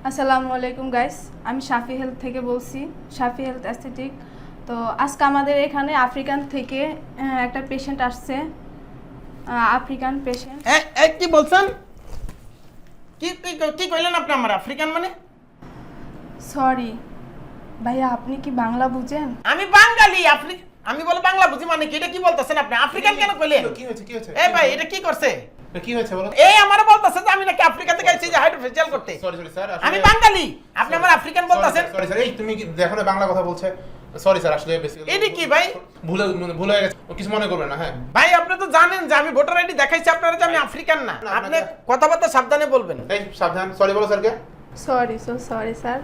আসসালামু আলাইকুম গাইস, আমি শাফি হেলথ থেকে বলছি, শাফি হেলথ অ্যাস্থেটিক। তো আজকে আমাদের এখানে আফ্রিকান থেকে একটা পেশেন্ট আসছে, আফ্রিকান পেশেন্ট। কি বলছেন? কি কি কি কইলেন আপনি? আমার আফ্রিকান মানে? সরি ভাইয়া, আপনি কি বাংলা বুঝেন? আমি বাঙালি। আমি বলে বাংলা বুঝি মানে কি? এটা কি বলতেছেন আপনি? আফ্রিকান কেন কইলেন? কি হয়েছে? এই ভাই, এটা কি করছে? কি হয়েছে বলো? এই আমারে বলতাছে যে আমি নাকি আফ্রিকা থেকে আইছি যে হাইড্রোফেশিয়াল করতে। সরি স্যার, আমি বাঙালি, আপনি আমার আফ্রিকান বলতাছেন। সরি স্যার, এই তুমি কি দেখো না বাংলা কথা বলছে? সরি স্যার, আসলে বেসিক্যালি এটা কি ভাই? ভুল হয়ে গেছে, কিছু মনে করবেন না। হ্যাঁ ভাই, আপনি তো জানেন যে আমি ভোটার আইডি দেখাইছি আপনারা যে আমি আফ্রিকান না। আপনি কথাবার্তা সাবধানে বলবেন। এই সাবধান, সরি বলো স্যারকে। Sorry sir.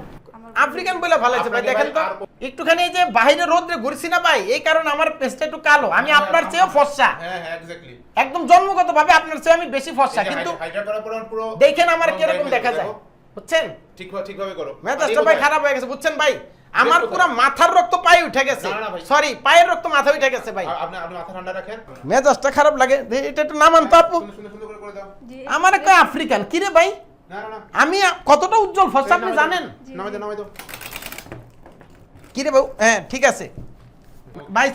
আফ্রিকান বলে ভালো আছে ভাই। দেখেন তো একটুখানি এই যে বাইরে রোদ্রে ঘুরছি না ভাই, এই কারণে আমার পেছটা একটু কালো। আমি আপনার চেয়েও ফর্সা। হ্যাঁ এক্স্যাক্টলি, একদম জন্মগতভাবে আপনার চেয়ে আমি বেশি ফর্সা, কিন্তু হাইড্রা করার পর পুরো দেখেন আমার কিরকম দেখা যায়, বুঝছেন? ঠিকভাবে করো। মেজাজটা ভাই খারাপ হয়ে গেছে, বুঝছেন ভাই? আমার পুরো মাথার রক্ত পায়ে উঠে গেছে। না ভাই, সরি, পায়ের রক্ত মাথায় উঠে গেছে ভাই। আপনি মাথা ঠান্ডা রাখেন। মেজাজটা খারাপ লাগে, এটা একটু নামান তো আপু। সুন্দর করে দাও। আমার কয় আফ্রিকান কি রে ভাই? না আমি কতটা উজ্জ্বল ফর্সা আপনি জানেন? নামাই দাও। কি রে বাবু? হ্যাঁ ঠিক আছে ভাই,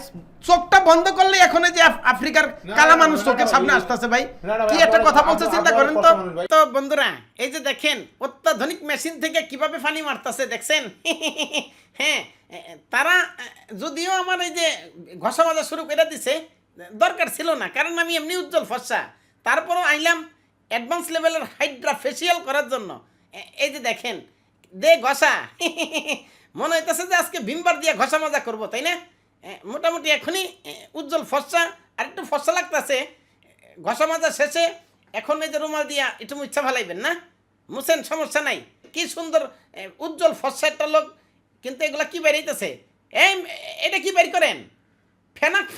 চোখটা বন্ধ করলে এখন এই যে আফ্রিকার কালা মানুষ চোখের সামনে আসতেছে ভাই। কি একটা কথা বলছে চিন্তা করেন তো। তো বন্ধুরা, এই যে দেখেন অত্যাধুনিক মেশিন থেকে কিভাবে পানি মারতেছে দেখছেন? হ্যাঁ, তারা যদিও আমার এই যে ঘষা মাজা শুরু করে দিছে, দরকার ছিল না, কারণ আমি এমনি উজ্জ্বল ফর্সা। তারপরও আইলাম অ্যাডভান্স লেভেলের হাইড্রা ফেসিয়াল করার জন্য। এই যে দেখেন, দে ঘষা। মনে হইতেছে যে আজকে ভিমবার দিয়ে ঘষা মাজা করবো, তাই না? মোটামুটি এখনই উজ্জ্বল ফর্সা, আর একটু ফর্সা লাগতেছে। ঘষা মাজা শেষে এখন এই যে রুমাল দিয়া একটু মুচ্ছা ভালাইবেন না, মুছেন, সমস্যা নাই। কি সুন্দর উজ্জ্বল ফর্সা একটা লোক, কিন্তু এগুলা কি বেরিয়েছে? এটা কি বের করেন?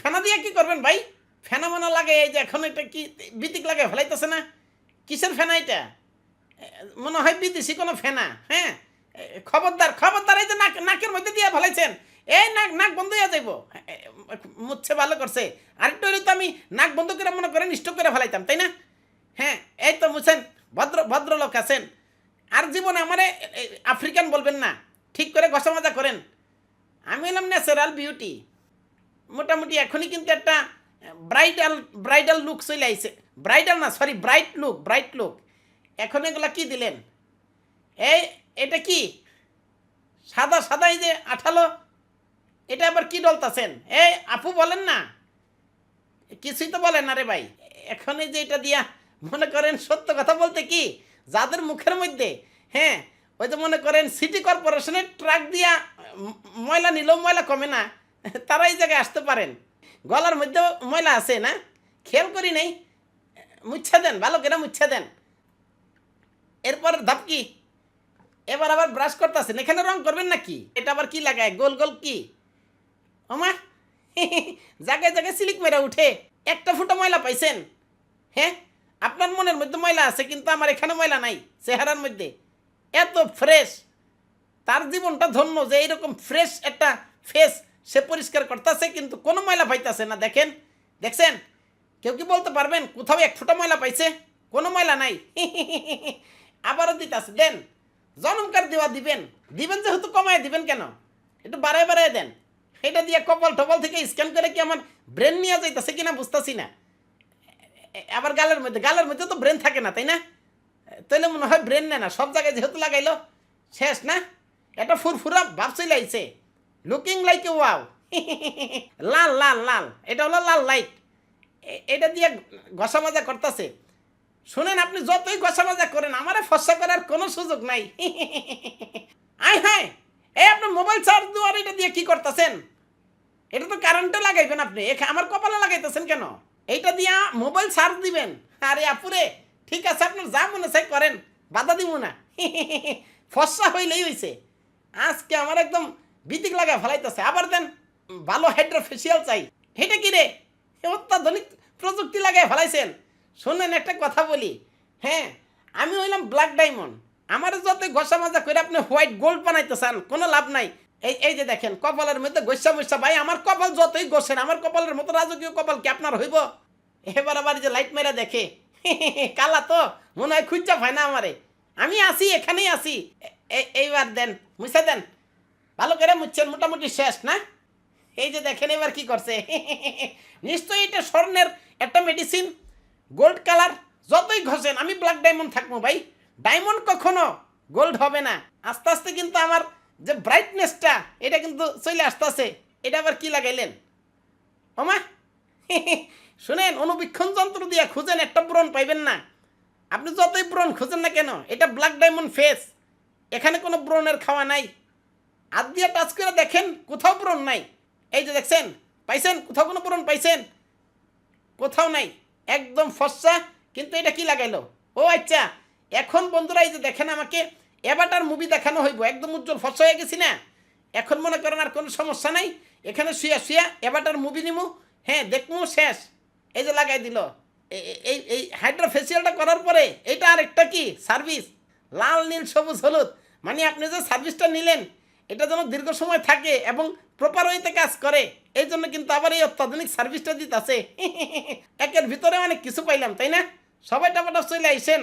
ফেনা দিয়ে কি করবেন ভাই? ফেনা মানা লাগে, এই যে এখন এটা কি বিতিক লাগে ফেলাইতেছে না? কিসের ফেনা এটা? মনে হয় বিদেশি কোনো ফেনা। হ্যাঁ, খবরদার, এই যে নাকের মধ্যে দিয়ে ফেলাইছেন, এই নাক বন্ধ হয়ে যাইব। মুচ্ছে ভালো করছে, আরেকটু হলে তো আমি নাক বন্ধ করে মনে করেন স্টক করে ফেলাইতাম, তাই না? হ্যাঁ, এই তো মুছেন, ভদ্রলোক আছেন। আর জীবনে আমারে আফ্রিকান বলবেন না, ঠিক করে ঘষা মাজা করেন। আমি এলাম ন্যাচারাল বিউটি। মোটামুটি এখনই কিন্তু একটা ব্রাইডাল লুক চলে আইছে। Bright look. এখন এগুলা কি দিলেন? এটা কি সাদা এই যে আঠালো, এটা আবার কি ডলতাছেন? আপু বলেন না, কিছুই তো বলেন না রে ভাই। এখন এই যে এটা দিয়া মনে করেন সত্য কথা বলতে কি, যাদের মুখের মধ্যে, হ্যাঁ, ওই যে মনে করেন সিটি কর্পোরেশনের ট্রাক দিয়া ময়লা নিলেও ময়লা কমে না, তারা এই জায়গায় আসতে পারেন। গলার মধ্যেও ময়লা আছে না, খেয়াল করি নেই। মুচ্ছা দেন, ভালো করে মুচ্ছা দেন। এরপর ধাপ কি, এবার আবার ব্রাশ করতেছেন। এখানে রং করবেন নাকি? এটা আবার কি লাগায় গোল কি? ওমা, জায়গায় সিলিক মেরা উঠে। একটা ফুটো ময়লা পাইছেন? হ্যাঁ, আপনার মনের মধ্যে ময়লা আছে, কিন্তু আমার এখানে ময়লা নাই চেহারার মধ্যে। এত ফ্রেশ, তার জীবনটা ধন্য যে এইরকম ফ্রেশ একটা ফেস সে পরিষ্কার করতেছে, কিন্তু কোনো ময়লা পাইতেছে না। দেখছেন? কেউ কি বলতে পারবেন কোথাও এক ফুটা ময়লা পাইছে? কোনো ময়লা নাই। আবারও দিতেছে, দেন। জনমকার দিবেন যেহেতু কমায় দিবেন কেন? একটু বাড়ায় দেন। এটা দিয়ে কপাল থেকে স্ক্যান করে কি আমার ব্রেন নিয়ে যাইতেছে কিনা বুঝতেছি না। আবার গালের মধ্যে তো ব্রেন থাকে না, তাই না? তাইলে মনে হয় ব্রেন নেয় না, সব জায়গায় যেহেতু লাগাইলো শেষ না। এটা ফুরফুরা ভাব চলে আইছে, লুকিং লাইক এ ওয়াও। লাল, এটা হলো লাল লাইট। এটা দিয়ে ঘষা মাজা করতেছে। শুনেন, আপনি যতই ঘষা মাজা করেন আমারে ফসা করার কোনো সুযোগ নাই। হ্যাঁ, আপনার মোবাইল চার্জ দেওয়ার এটা দিয়ে কি করতেছেন? এটা তো কারেন্টে লাগাইবেন আপনি, আমার কপালে লাগাইতেছেন কেন? এইটা দিয়া মোবাইল চার্জ দিবেন। আরে আপুরে, ঠিক আছে, আপনার যা মনে চাই করেন, বাধা দিব না। ফসা হইলেই হইছে। আজকে আমার একদম বিতিক লাগা ফেলাইতেছে। আবার দেন, ভালো হাইড্রা ফেসিয়াল চাই। এটা কি রে? অত্যাধুনিক প্রযুক্তি লাগাই ফেলাইছেন। শোনেন, একটা কথা বলি, হ্যাঁ, আমি হইলাম ব্ল্যাক ডায়মন্ড। আমার যতই ঘষা মাজা করে আপনি হোয়াইট গোল্ড বানাইতে চান, কোনো লাভ নাই। এই যে দেখেন, কপালের মধ্যে গৈসা ভাই, আমার কপাল যতই গোসেন, আমার কপালের মতো রাজকীয় কপাল কি আপনার হইব? এবার আবার যে লাইট মেরা দেখে, কালা তো মনে হয় খুঁজা পায় না আমারে। আমি আসি, এখানেই আসি। এইবার দেন মুছে দেন, ভালো করে মুছছেন, মোটামুটি শেষ না? এই যে দেখেন এবার কি করছে নিশ্চয়ই এটা স্বর্ণের একটা মেডিসিন, গোল্ড কালার। যতই ঘষেন, আমি ব্ল্যাক ডায়মন্ড থাকবো ভাই, ডায়মন্ড কখনো গোল্ড হবে না। আস্তে আস্তে কিন্তু আমার যে ব্রাইটনেসটা এটা কিন্তু চলে আসতেছে। এটা আবার কি লাগাইলেন ওমা শুনেন, অনুবীক্ষণ যন্ত্র দিয়ে খুঁজেন, একটা ব্রণ পাইবেন না। আপনি যতই ব্রণ খুঁজেন না কেন, এটা ব্ল্যাক ডায়মন্ড ফেস, এখানে কোনো ব্রণের খাওয়া নাই। হাত দিয়ে টাচ করে দেখেন, কোথাও ব্রণ নাই। এই যে দেখছেন, পাইছেন কোথাও কোনো ব্রণ পাইছেন? কোথাও নাই, একদম ফর্সা। কিন্তু এটা কি লাগাইলো? ও আচ্ছা, এখন বন্ধুরা এই যে দেখেন, আমাকে অ্যাভাটার মুভি দেখানো হইব, একদম উজ্জ্বল ফর্সা হয়ে গেছি না? এখন মনে করেন আর কোনো সমস্যা নাই, এখানে শুয়া শুয়া অ্যাভাটার মুভি নিমু, হ্যাঁ দেখমু, শেষ। এই যে লাগাই দিল। এই হাইড্রা ফেসিয়ালটা করার পরে এটা আর একটা কি সার্ভিস, লাল নীল সবুজ হলুদ, মানে আপনি যে সার্ভিসটা নিলেন এটা যেন দীর্ঘ সময় থাকে এবং প্রপার ওয়েতে কাজ করে, এই জন্য কিন্তু আবার এই অত্যাধুনিক সার্ভিসটা দিতেছে একের ভিতরে অনেক কিছু পাইলাম, তাই না? সবাই টাপাটা চলে আইসেন।